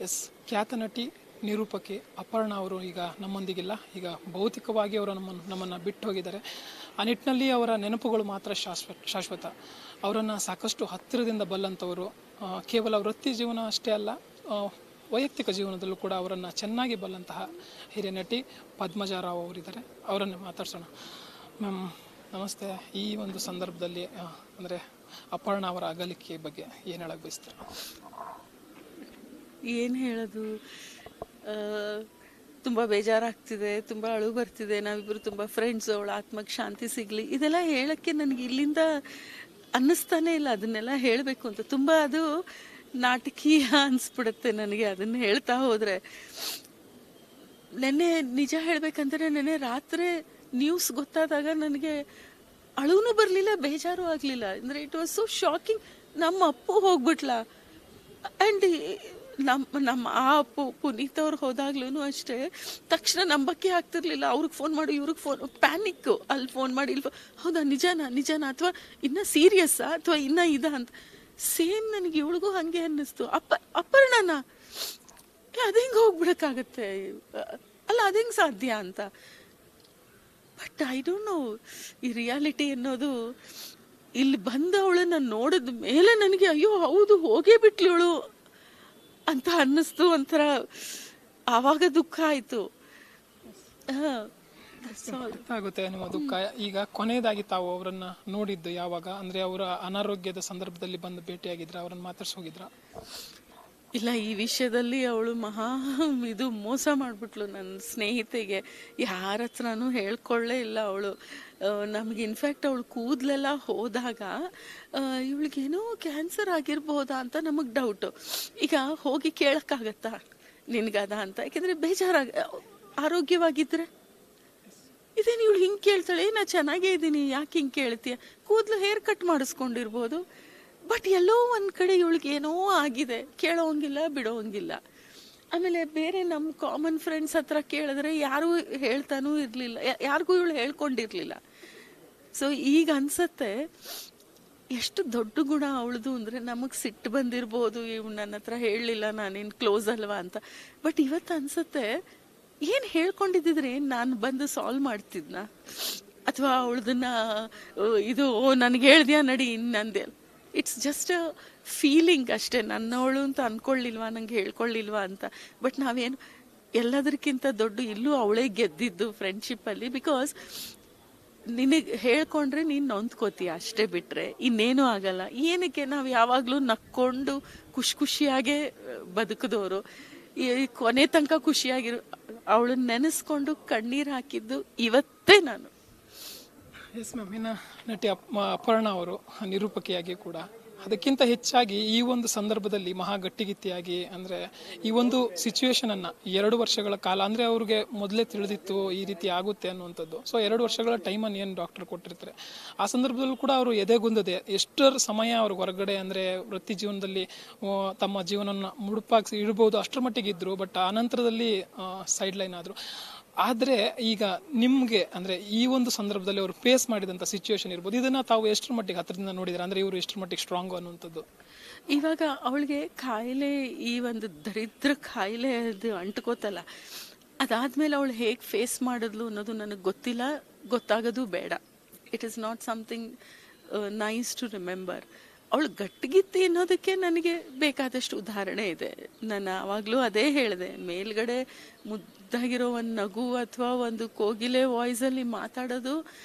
S, ಖ್ಯಾತ ನಟಿ ನಿರೂಪಕಿ ಅಪರ್ಣಾ ಅವರು ಈಗ ನಮ್ಮೊಂದಿಗಿಲ್ಲ. ಈಗ ಭೌತಿಕವಾಗಿ ಅವರು ನಮ್ಮನ್ನು ಬಿಟ್ಟು ಹೋಗಿದ್ದಾರೆ. ಆ ನಿಟ್ಟಿನಲ್ಲಿ ಅವರ ನೆನಪುಗಳು ಮಾತ್ರ ಶಾಶ್ವತ. ಅವರನ್ನು ಸಾಕಷ್ಟು ಹತ್ತಿರದಿಂದ ಬಲ್ಲಂಥವರು. ಕೇವಲ ವೃತ್ತಿ ಜೀವನ ಅಷ್ಟೇ ಅಲ್ಲ, ವೈಯಕ್ತಿಕ ಜೀವನದಲ್ಲೂ ಕೂಡ ಅವರನ್ನು ಚೆನ್ನಾಗಿ ಬಲ್ಲಂತಹ ಹಿರಿಯ ನಟಿ ಪದ್ಮಜಾ ರಾವ್ ಅವರಿದ್ದಾರೆ. ಅವರನ್ನು ಮಾತಾಡ್ಸೋಣ. ಮ್ಯಾಮ್ ನಮಸ್ತೆ. ಈ ಒಂದು ಸಂದರ್ಭದಲ್ಲಿ ಅಂದರೆ ಅಪರ್ಣಾ ಅವರ ಅಗಲಿಕೆ ಬಗ್ಗೆ ಏನು ಹೇಳಕ್ಕೆ ಬಯಸ್ತಾರೆ? ಏನು ಹೇಳೋದು, ತುಂಬ ಬೇಜಾರಾಗ್ತಿದೆ, ತುಂಬ ಅಳು ಬರ್ತಿದೆ. ನಾವಿಬ್ಬರು ತುಂಬ ಫ್ರೆಂಡ್ಸ್, ಅವಳ ಆತ್ಮಕ್ಕೆ ಶಾಂತಿ ಸಿಗಲಿ ಇದೆಲ್ಲ ಹೇಳೋಕ್ಕೆ ನನಗೆ ಇಲ್ಲಿಂದ ಅನ್ನಿಸ್ತಾನೆ ಇಲ್ಲ. ಅದನ್ನೆಲ್ಲ ಹೇಳಬೇಕು ಅಂತ ತುಂಬ ಅದು ನಾಟಕೀಯ ಅನಿಸ್ಬಿಡುತ್ತೆ ನನಗೆ ಅದನ್ನು ಹೇಳ್ತಾ ಹೋದರೆ. ನೆನ್ನೆ ನಿಜ ಹೇಳಬೇಕಂದ್ರೆ ನೆನ್ನೆ ರಾತ್ರಿ ನ್ಯೂಸ್ ಗೊತ್ತಾದಾಗ ನನಗೆ ಅಳುನೂ ಬರಲಿಲ್ಲ, ಬೇಜಾರು ಆಗಲಿಲ್ಲ. ಅಂದರೆ ಇಟ್ ವಾಸ್ ಸೋ ಶಾಕಿಂಗ್. ನಮ್ಮ ಅಪ್ಪು ಹೋಗ್ಬಿಟ್ಲ. ಆ್ಯಂಡ್ ನಮ್ಮ ಆ ಅಪ್ಪು ಪುನೀತ್ ಅವ್ರು ಹೋದಾಗ್ಲೂ ಅಷ್ಟೇ ತಕ್ಷಣ ನಂಬಕ್ಕೆ ಆಗ್ತಿರ್ಲಿಲ್ಲ. ಅವ್ರಿಗೆ ಫೋನ್ ಮಾಡಿ, ಇವ್ರಿಗೆ ಫೋನ್, ಪ್ಯಾನಿಕ್ಕು. ಅಲ್ಲಿ ಫೋನ್ ಮಾಡಿ ಇಲ್ಲಿ ಹೌದಾ, ನಿಜನಾ ಅಥವಾ ಇನ್ನೂ ಸೀರಿಯಸ್ಸಾ ಅಥವಾ ಇನ್ನೂ ಇದಾ ಅಂತ. ಸೇಮ್ ನನಗೆ ಇವಳಿಗೂ ಹಾಗೆ ಅನ್ನಿಸ್ತು. ಅಪರ್ಣನ ಅದು ಹೆಂಗೆ ಹೋಗ್ಬಿಡಕ್ಕಾಗತ್ತೆ, ಅಲ್ಲ ಅದು ಹೆಂಗೆ ಸಾಧ್ಯ ಅಂತ. ಬಟ್ ಐ ಡೋಂಟ್ ನೋ, ಈ ರಿಯಾಲಿಟಿ ಅನ್ನೋದು ಇಲ್ಲಿ ಬಂದವಳನ್ನ ನೋಡಿದ ಮೇಲೆ ನನಗೆ ಅಯ್ಯೋ ಹೌದು ಹೋಗೇ ಬಿಟ್ಲಿವಳು ಅಂತ ಅನ್ನಿಸ್ತು. ಒಂಥರ ಆವಾಗ ದುಃಖ ಆಯ್ತು. ಆಗುತ್ತೆ ನಿಮ್ಮ ದುಃಖ. ಈಗ ಕೊನೆಯದಾಗಿ ತಾವು ಅವರನ್ನ ನೋಡಿದ್ದು ಯಾವಾಗ? ಅಂದ್ರೆ ಅವರ ಅನಾರೋಗ್ಯದ ಸಂದರ್ಭದಲ್ಲಿ ಬಂದು ಭೇಟಿಯಾಗಿದ್ರ, ಅವರನ್ನ ಮಾತಾಡ್ಸೋಗಿದ್ರ? ಇಲ್ಲ, ಈ ವಿಷಯದಲ್ಲಿ ಅವಳು ಇದು ಮೋಸ ಮಾಡಿಬಿಟ್ಲು ನನ್ನ ಸ್ನೇಹಿತೆಗೆ. ಯಾರ ಹತ್ರನೂ ಹೇಳ್ಕೊಳ್ಳೇ ಇಲ್ಲ ಅವಳು. ನಮ್ಗೆ ಇನ್ಫ್ಯಾಕ್ಟ್ ಅವಳು ಕೂದಲೆಲ್ಲ ಹೋದಾಗ ಇವಳಿಗೇನೋ ಕ್ಯಾನ್ಸರ್ ಆಗಿರ್ಬೋದಾ ಅಂತ ನಮಗೆ ಡೌಟು. ಈಗ ಹೋಗಿ ಕೇಳೋಕ್ಕಾಗತ್ತಾ ನಿನ್ಗದ ಅಂತ? ಯಾಕೆಂದರೆ ಆರೋಗ್ಯವಾಗಿದ್ದರೆ ಇದೇನು ಇವಳು ಹಿಂಗೆ ಕೇಳ್ತಾಳೆ, ನಾ ಚೆನ್ನಾಗೇ ಇದ್ದೀನಿ ಯಾಕೆ ಹಿಂಗೆ ಕೇಳ್ತೀಯ? ಕೂದಲು ಹೇರ್ ಕಟ್ ಮಾಡಿಸ್ಕೊಂಡಿರ್ಬೋದು. ಬಟ್ ಎಲ್ಲೋ ಒಂದು ಕಡೆ ಇವಳಿಗೇನೋ ಆಗಿದೆ, ಕೇಳೋಂಗಿಲ್ಲ ಬಿಡೋಂಗಿಲ್ಲ. ಆಮೇಲೆ ಬೇರೆ ನಮ್ಮ ಕಾಮನ್ ಫ್ರೆಂಡ್ಸ್ ಹತ್ರ ಕೇಳಿದ್ರೆ ಯಾರೂ ಹೇಳ್ತಾನೂ ಇರಲಿಲ್ಲ, ಯಾರಿಗೂ ಇವಳು ಹೇಳ್ಕೊಂಡಿರ್ಲಿಲ್ಲ. ಸೊ ಈಗ ಅನ್ಸತ್ತೆ ಎಷ್ಟು ದೊಡ್ಡ ಗುಣ ಅವಳದು ಅಂದರೆ ನಮಗೆ ಸಿಟ್ಟು ಬಂದಿರ್ಬೋದು, ಇವ್ ನನ್ನ ಹತ್ರ ಹೇಳಲಿಲ್ಲ, ನಾನೇನು ಕ್ಲೋಸ್ ಅಲ್ವಾ ಅಂತ. ಬಟ್ ಇವತ್ತು ಅನ್ಸತ್ತೆ ಏನು ಹೇಳ್ಕೊಂಡಿದ್ದಿದ್ರೆ ನಾನು ಬಂದು ಸಾಲ್ವ್ ಮಾಡ್ತಿದ್ನ, ಅಥವಾ ಅವಳದನ್ನ ಇದು ನನಗೆ ಹೇಳ್ದ್ಯಾ ನಡಿ ಇನ್ನಂದೆ. ಇಟ್ಸ್ ಜಸ್ಟ್ ಅ ಫೀಲಿಂಗ್ ಅಷ್ಟೇ. ನನ್ನವಳು ಅಂತ ಅಂದ್ಕೊಳ್ಳಿಲ್ವಾ, ನಂಗೆ ಹೇಳ್ಕೊಳ್ಳಿಲ್ವಾ ಅಂತ. ಬಟ್ ನಾವೇನು ಎಲ್ಲದಕ್ಕಿಂತ ದೊಡ್ಡ ಇಲ್ಲೂ ಅವಳೇ ಗೆದ್ದಿದ್ದು ಫ್ರೆಂಡ್ಶಿಪ್ಪಲ್ಲಿ. ಬಿಕಾಸ್ ನಿನಗೆ ಹೇಳ್ಕೊಂಡ್ರೆ ನೀನು ನೊಂದ್ಕೋತೀಯ ಅಷ್ಟೇ, ಬಿಟ್ಟರೆ ಇನ್ನೇನೂ ಆಗಲ್ಲ. ಏನಕ್ಕೆ ನಾವು ಯಾವಾಗಲೂ ನಕ್ಕೊಂಡು ಖುಷಿಯಾಗೇ ಬದುಕಿದವರು, ಈ ಕೊನೆ ತನಕ ಖುಷಿಯಾಗಿರೋ ಅವಳನ್ನ ನೆನೆಸ್ಕೊಂಡು ಕಣ್ಣೀರು ಹಾಕಿದ್ದು ಇವತ್ತೇ ನಾನು. ಎಸ್ ಮ್ಯಾಮ್, ಇನ್ನು ನಟಿ ಅಪರ್ಣಾ ಅವರು ನಿರೂಪಕಿಯಾಗಿ ಕೂಡ, ಅದಕ್ಕಿಂತ ಹೆಚ್ಚಾಗಿ ಈ ಒಂದು ಸಂದರ್ಭದಲ್ಲಿ ಮಹಾ ಗಟ್ಟಿಗಿತ್ತಿಯಾಗಿ, ಅಂದರೆ ಈ ಒಂದು ಸಿಚುವೇಶನನ್ನು 2 ವರ್ಷಗಳ ಕಾಲ, ಅಂದರೆ ಅವ್ರಿಗೆ ಮೊದಲೇ ತಿಳಿದಿತ್ತು ಈ ರೀತಿ ಆಗುತ್ತೆ ಅನ್ನುವಂಥದ್ದು. ಸೊ 2 ವರ್ಷಗಳ ಟೈಮನ್ನು ಏನು ಡಾಕ್ಟರ್ ಕೊಟ್ಟಿರ್ತಾರೆ, ಆ ಸಂದರ್ಭದಲ್ಲೂ ಕೂಡ ಅವರು ಎದೆಗುಂದದೆ ಎಷ್ಟರ ಸಮಯ ಅವ್ರಿಗೆ ಹೊರಗಡೆ, ಅಂದರೆ ವೃತ್ತಿ ಜೀವನದಲ್ಲಿ ತಮ್ಮ ಜೀವನವನ್ನು ಮುಡುಪಾಗಿ ಇಡ್ಬೋದು ಅಷ್ಟರ ಮಟ್ಟಿಗೆ ಇದ್ದರು. ಬಟ್ ಆ ನಂತರದಲ್ಲಿ ಸೈಡ್ ಲೈನ್ ಆದರು. ಆದರೆ ಈಗ ನಿಮಗೆ ಅಂದರೆ ಈ ಒಂದು ಸಂದರ್ಭದಲ್ಲಿ ಅವರು ಫೇಸ್ ಮಾಡಿದಂಥ ಸಿಚುವೇಶನ್ ಇರ್ಬೋದು, ಇದನ್ನು ತಾವು ಎಷ್ಟರ ಮಟ್ಟಿಗೆ ಹತ್ತಿರದಿಂದ ನೋಡಿದ್ರೆ, ಅಂದರೆ ಇವರು ಎಷ್ಟರ ಮಟ್ಟಿಗೆ ಸ್ಟ್ರಾಂಗು ಅನ್ನುವಂಥದ್ದು? ಇವಾಗ ಅವಳಿಗೆ ಕಾಯಿಲೆ, ಈ ಒಂದು ದರಿದ್ರ ಕಾಯಿಲೆ ಅದು ಅಂಟ್ಕೋತಲ್ಲ, ಅದಾದಮೇಲೆ ಅವಳು ಹೇಗೆ ಫೇಸ್ ಮಾಡಿದ್ಲು ಅನ್ನೋದು ನನಗೆ ಗೊತ್ತಿಲ್ಲ, ಗೊತ್ತಾಗೋದು ಬೇಡ. It is not something nice to remember. ಅವಳು ಗಟ್ಟಿಗಿತ್ತಿ ಅನ್ನೋದಕ್ಕೆ ನನಗೆ ಬೇಕಾದಷ್ಟು ಉದಾಹರಣೆ ಇದೆ. ನಾನು ಆವಾಗಲೂ ಅದೇ ಹೇಳಿದೆ, ಮೇಲ್ಗಡೆ ಮುದ್ದಾಗಿರೋ ಒಂದು ನಗು ಅಥವಾ ಒಂದು ಕೋಗಿಲೆ ವಾಯ್ಸಲ್ಲಿ ಮಾತಾಡೋದು,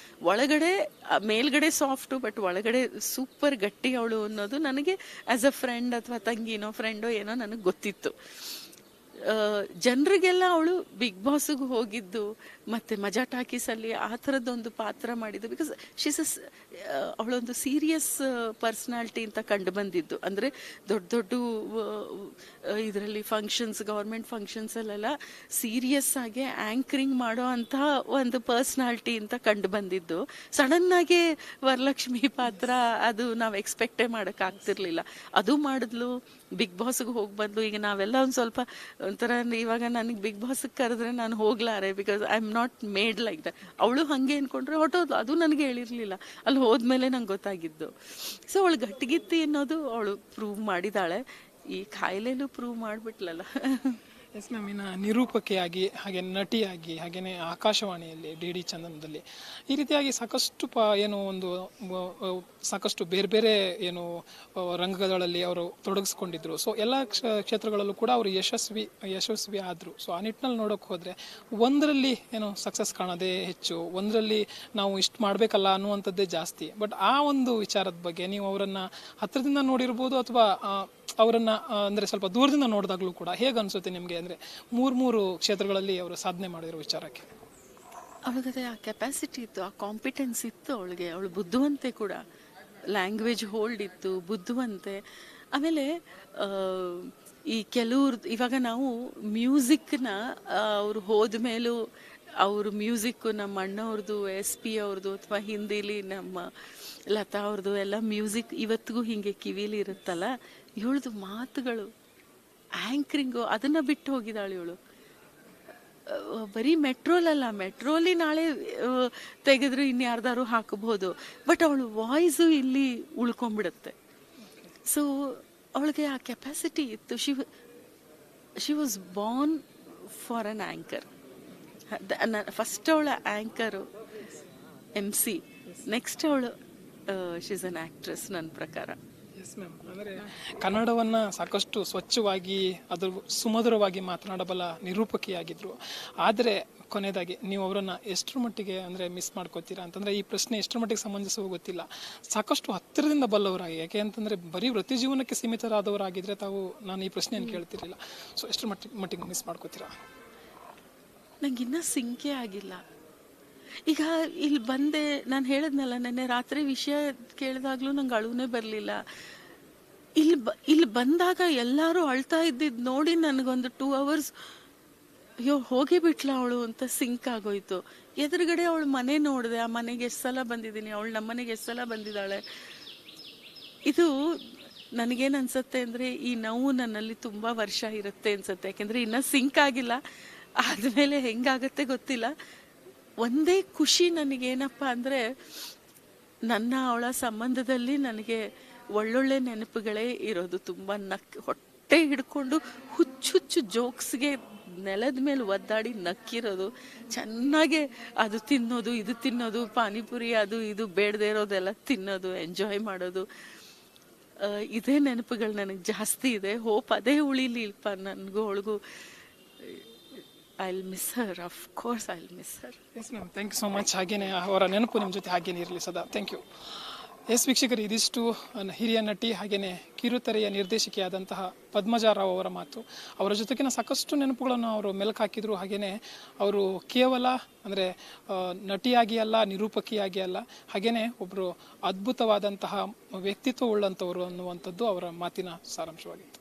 ಒಳಗಡೆ ಮೇಲ್ಗಡೆ ಸಾಫ್ಟು ಬಟ್ ಒಳಗಡೆ ಸೂಪರ್ ಗಟ್ಟಿ ಅವಳು ಅನ್ನೋದು ನನಗೆ ಆ್ಯಸ್ ಅ ಫ್ರೆಂಡ್ ಅಥವಾ ತಂಗಿನೋ ಫ್ರೆಂಡೋ ಏನೋ ನನಗೆ ಗೊತ್ತಿತ್ತು. ಜನರಿಗೆಲ್ಲ ಅವಳು ಬಿಗ್ ಬಾಸ್ಗೆ ಹೋಗಿದ್ದು ಮತ್ತು ಮಜಾ ಟಾಕೀಸಲ್ಲಿ ಆ ಥರದ್ದೊಂದು ಪಾತ್ರ ಮಾಡಿದ್ದು. ಬಿಕಾಸ್ ಅವಳೊಂದು ಸೀರಿಯಸ್ ಪರ್ಸ್ನಾಲಿಟಿ ಅಂತ ಕಂಡು ಬಂದಿದ್ದು. ಅಂದರೆ ದೊಡ್ಡ ಇದರಲ್ಲಿ ಫಂಕ್ಷನ್ಸ್, ಗೌರ್ಮೆಂಟ್ ಫಂಕ್ಷನ್ಸಲ್ಲೆಲ್ಲ ಸೀರಿಯಸ್ ಆಗಿ ಆ್ಯಂಕರಿಂಗ್ ಮಾಡೋ ಅಂಥ ಒಂದು ಪರ್ಸ್ನಾಲಿಟಿ ಅಂತ ಕಂಡು ಬಂದಿದ್ದು. ಸಡನ್ನಾಗಿ ವರಲಕ್ಷ್ಮಿ ಪಾತ್ರ ಅದು ನಾವು ಎಕ್ಸ್ಪೆಕ್ಟೇ ಮಾಡೋಕ್ಕಾಗ್ತಿರ್ಲಿಲ್ಲ. ಅದು ಮಾಡಿದ್ಲು, ಬಿಗ್ ಬಾಸ್ಗೆ ಹೋಗಿ ಬಂದ್ಲು. ಈಗ ನಾವೆಲ್ಲ ಒಂದು ಸ್ವಲ್ಪ ಒಂಥರ, ಇವಾಗ ನನಗೆ ಬಿಗ್ ಬಾಸ್ಗೆ ಕರೆದ್ರೆ ನಾನು ಹೋಗ್ಲಾರೆ, because I am not made like that. ಅವಳು ಹಾಗೆ ಅಂದ್ಕೊಂಡ್ರೆ ಹೊಟ್ಟೋದು, ಅದು ನನಗೆ ಹೇಳಿರಲಿಲ್ಲ, ಅಲ್ಲಿ ಹೋದ್ಮೇಲೆ ನಂಗೆ ಗೊತ್ತಾಗಿದ್ದು. ಸೊ ಅವಳು ಗಟ್ಟಿಗಿತ್ತಿ ಅನ್ನೋದು ಅವಳು ಪ್ರೂವ್ ಮಾಡಿದ್ದಾಳೆ. ಈ ಕಾಯಿಲೆನೂ ಪ್ರೂವ್ ಮಾಡ್ಬಿಟ್ಲಲ್ಲ. ಎಸ್ ಮ್ಯಾಮ್, ಇನ್ನು ನಿರೂಪಕಿಯಾಗಿ ಹಾಗೆ ನಟಿಯಾಗಿ ಹಾಗೆಯೇ ಆಕಾಶವಾಣಿಯಲ್ಲಿ ಡಿ ಚಂದನದಲ್ಲಿ ಈ ರೀತಿಯಾಗಿ ಸಾಕಷ್ಟು ಏನು ಒಂದು ಸಾಕಷ್ಟು ಬೇರೆ ಬೇರೆ ಏನು ರಂಗಗಳಲ್ಲಿ ಅವರು ತೊಡಗಿಸ್ಕೊಂಡಿದ್ರು. ಸೊ ಎಲ್ಲ ಕ್ಷೇತ್ರಗಳಲ್ಲೂ ಕೂಡ ಅವರು ಯಶಸ್ವಿ ಆದರು. ಸೊ ಆ ನಿಟ್ಟಿನಲ್ಲಿ ನೋಡೋಕೆ ಹೋದರೆ ಒಂದರಲ್ಲಿ ಏನು ಸಕ್ಸಸ್ ಕಾಣೋದೇ ಹೆಚ್ಚು, ಒಂದರಲ್ಲಿ ನಾವು ಇಷ್ಟು ಮಾಡಬೇಕಲ್ಲ ಅನ್ನುವಂಥದ್ದೇ ಜಾಸ್ತಿ. ಬಟ್ ಆ ಒಂದು ವಿಚಾರದ ಬಗ್ಗೆ ನೀವು ಅವರನ್ನು ಹತ್ತಿರದಿಂದ ನೋಡಿರ್ಬೋದು ಅಥವಾ ಅವರನ್ನು ಅಂದರೆ ಸ್ವಲ್ಪ ದೂರದಿಂದ ನೋಡಿದಾಗಲೂ ಕೂಡ ಹೇಗೆ ಅನಿಸುತ್ತೆ ನಿಮಗೆ? ಅಂದರೆ ಮೂರು ಕ್ಷೇತ್ರಗಳಲ್ಲಿ ಅವರು ಸಾಧನೆ ಮಾಡಿರೋ ವಿಚಾರಕ್ಕೆ ಅವಳಿಗೆ ಆ ಕೆಪಾಸಿಟಿ ಇತ್ತು, ಆ ಕಾಂಪಿಟೆನ್ಸ್ ಇತ್ತು ಅವಳಿಗೆ. ಅವಳು ಬುದ್ಧಿವಂತೆ ಕೂಡ, ಲ್ಯಾಂಗ್ವೇಜ್ ಹೋಲ್ಡ್ ಇತ್ತು, ಬುದ್ಧಿವಂತೆ. ಆಮೇಲೆ ಈ ಕೆಲವ್ರು ಇವಾಗ ನಾವು ಮ್ಯೂಸಿಕ್ನ ಅವ್ರು ಹೋದ ಮೇಲೂ ಅವ್ರ ಮ್ಯೂಸಿಕ್ಕು ನಮ್ಮ ಅಣ್ಣವ್ರದ್ದು, SP ಅವ್ರದ್ದು, ಅಥವಾ ಹಿಂದಿಲಿ ನಮ್ಮ ಲತಾ ಅವ್ರದ್ದು ಎಲ್ಲ ಮ್ಯೂಸಿಕ್ ಇವತ್ತಿಗೂ ಹೀಗೆ ಕಿವಿಲಿ ಇರುತ್ತಲ್ಲ. ಇವಳದು ಮಾತುಗಳು, ಆ್ಯಂಕರಿಂಗು ಅದನ್ನು ಬಿಟ್ಟು ಹೋಗಿದ್ದಾಳೆ ಇವಳು. ಬರೀ ಮೆಟ್ರೋಲಲ್ಲ, ಮೆಟ್ರೋಲಿ ನಾಳೆ ತೆಗೆದ್ರು ಇನ್ಯಾರ್ದಾರು ಹಾಕಬಹುದು, ಬಟ್ ಅವಳು ವಾಯ್ಸು ಇಲ್ಲಿ ಉಳ್ಕೊಂಡ್ಬಿಡುತ್ತೆ. ಸೊ ಅವಳಿಗೆ ಆ ಕೆಪಾಸಿಟಿ ಇತ್ತು. She was Born for an anchor. First ಅವಳ ಆ್ಯಂಕರು MC, ನೆಕ್ಸ್ಟ್ ಅವಳು ಶೀಸ್ ಅನ್ ಆ್ಯಕ್ಟ್ರೆಸ್ ನನ್ನ ಪ್ರಕಾರ. ಎಸ್ ಮ್ಯಾಮ್, ಅಂದರೆ ಕನ್ನಡವನ್ನು ಸಾಕಷ್ಟು ಸ್ವಚ್ಛವಾಗಿ ಅದು ಸುಮಧುರವಾಗಿ ಮಾತನಾಡಬಲ್ಲ ನಿರೂಪಕಿಯಾಗಿದ್ದರು. ಆದರೆ ಕೊನೆಯದಾಗಿ ನೀವು ಅವರನ್ನು ಎಷ್ಟರ ಮಟ್ಟಿಗೆ ಅಂದರೆ ಮಿಸ್ ಮಾಡ್ಕೋತೀರಾ ಅಂತಂದರೆ, ಈ ಪ್ರಶ್ನೆ ಎಷ್ಟರ ಮಟ್ಟಿಗೆ ಸಮಂಜಸವೂ ಗೊತ್ತಿಲ್ಲ. ಸಾಕಷ್ಟು ಹತ್ತಿರದಿಂದ ಬಲ್ಲವರಾಗಿ, ಯಾಕೆ ಅಂತಂದರೆ ಬರೀ ವೃತ್ತಿ ಜೀವನಕ್ಕೆ ಸೀಮಿತರಾದವರಾಗಿದ್ದರೆ ತಾವು ನಾನು ಈ ಪ್ರಶ್ನೆಯನ್ನು ಕೇಳ್ತಿರಲಿಲ್ಲ. ಸೊ ಎಷ್ಟರ ಮಟ್ಟಿಗೆ ಮಿಸ್ ಮಾಡ್ಕೋತೀರಾ? ನಂಗೆ ಇನ್ನೂ ಸಿಂಕೆ ಆಗಿಲ್ಲ. ಈಗ ಇಲ್ಲಿ ಬಂದೆ, ನಾನು ಹೇಳಿದ್ನಲ್ಲ ನೆನ್ನೆ ರಾತ್ರಿ ವಿಷಯ ಕೇಳಿದಾಗ್ಲೂ ನಂಗೆ ಅಳುನೇ ಬರಲಿಲ್ಲ. ಇಲ್ಲಿ ಬಂದಾಗ ಎಲ್ಲರೂ ಅಳ್ತಾ ಇದ್ದಿದ್ದು ನೋಡಿ ನನಗೊಂದು 2 hours ಅಯ್ಯೋ ಹೋಗಿ ಬಿಟ್ಲ ಅವಳು ಅಂತ ಸಿಂಕ್ ಆಗೋಯ್ತು. ಎದುರುಗಡೆ ಅವಳು ಮನೆ ನೋಡಿದೆ, ಆ ಮನೆಗೆ ಎಷ್ಟು ಸಲ ಬಂದಿದ್ದೀನಿ, ಅವಳು ನಮ್ಮ ಮನೆಗೆ ಎಷ್ಟು ಸಲ ಬಂದಿದ್ದಾಳೆ. ಇದು ನನಗೇನು ಅನ್ಸುತ್ತೆ ಅಂದರೆ, ಈ ನೋವು ನನ್ನಲ್ಲಿ ತುಂಬ ವರ್ಷ ಇರುತ್ತೆ ಅನ್ಸುತ್ತೆ. ಯಾಕೆಂದರೆ ಇನ್ನೂ ಸಿಂಕ್ ಆಗಿಲ್ಲ, ಆದಮೇಲೆ ಹೆಂಗಾಗತ್ತೆ ಗೊತ್ತಿಲ್ಲ. ಒಂದೇ ಖುಷಿ ನನಗೇನಪ್ಪ ಅಂದರೆ, ನನ್ನ ಅವಳ ಸಂಬಂಧದಲ್ಲಿ ನನಗೆ ಒಳ್ಳೊಳ್ಳೆ ನೆನಪುಗಳೇ ಇರೋದು. ತುಂಬ ಹೊಟ್ಟೆ ಹಿಡ್ಕೊಂಡು ಹುಚ್ಚು ಜೋಕ್ಸ್ಗೆ ನೆಲದ ಮೇಲೆ ಒದ್ದಾಡಿ ನಕ್ಕಿರೋದು, ಚೆನ್ನಾಗೆ ಅದು ತಿನ್ನೋದು, ಇದು ತಿನ್ನೋದು, ಪಾನಿಪುರಿ ಅದು ಇದು ಬೇಡದೇ ಇರೋದೆಲ್ಲ ತಿನ್ನೋದು, ಎಂಜಾಯ್ ಮಾಡೋದು. ಇದೇ ನೆನಪುಗಳು ನನಗೆ ಜಾಸ್ತಿ ಇದೆ. ಹೋಪ್ ಅದೇ ಉಳಿಲಿಲ್ಪ ನನಗೂ ಅವಳಿಗೂ. I'll miss her, of course I'll miss her. Yes ma'am, thank you so much. ಹಾಗೇನೆ ಅವರ ನೆನಪು ನಿಮ್ಮ ಜೊತೆ ಹಾಗೇನೆ ಇರಲಿ ಸದಾ. Thank you. ಎಸ್ ವೀಕ್ಷಕರು, ಇದಿಷ್ಟು ಹಿರಿಯ ನಟಿ ಹಾಗೇನೆ ಕಿರುತೆರೆಯ ನಿರ್ದೇಶಕಿಯಾದಂತಹ ಪದ್ಮಜಾ ರಾವ್ ಅವರ ಮಾತು. ಅವರ ಜೊತೆಗಿನ ಸಾಕಷ್ಟು ನೆನಪುಗಳನ್ನು ಅವರು ಮೆಲುಕು ಹಾಕಿದ್ರು. ಹಾಗೇನೆ ಅವರು ಕೇವಲ ಅಂದರೆ ನಟಿಯಾಗಿ ಅಲ್ಲ, ನಿರೂಪಕಿಯಾಗಿ ಅಲ್ಲ, ಹಾಗೇನೆ ಒಬ್ಬರು ಅದ್ಭುತವಾದಂತಹ ವ್ಯಕ್ತಿತ್ವ ಉಳ್ಳಂಥವರು ಅನ್ನುವಂಥದ್ದು ಅವರ ಮಾತಿನ ಸಾರಾಂಶವಾಗಿತ್ತು.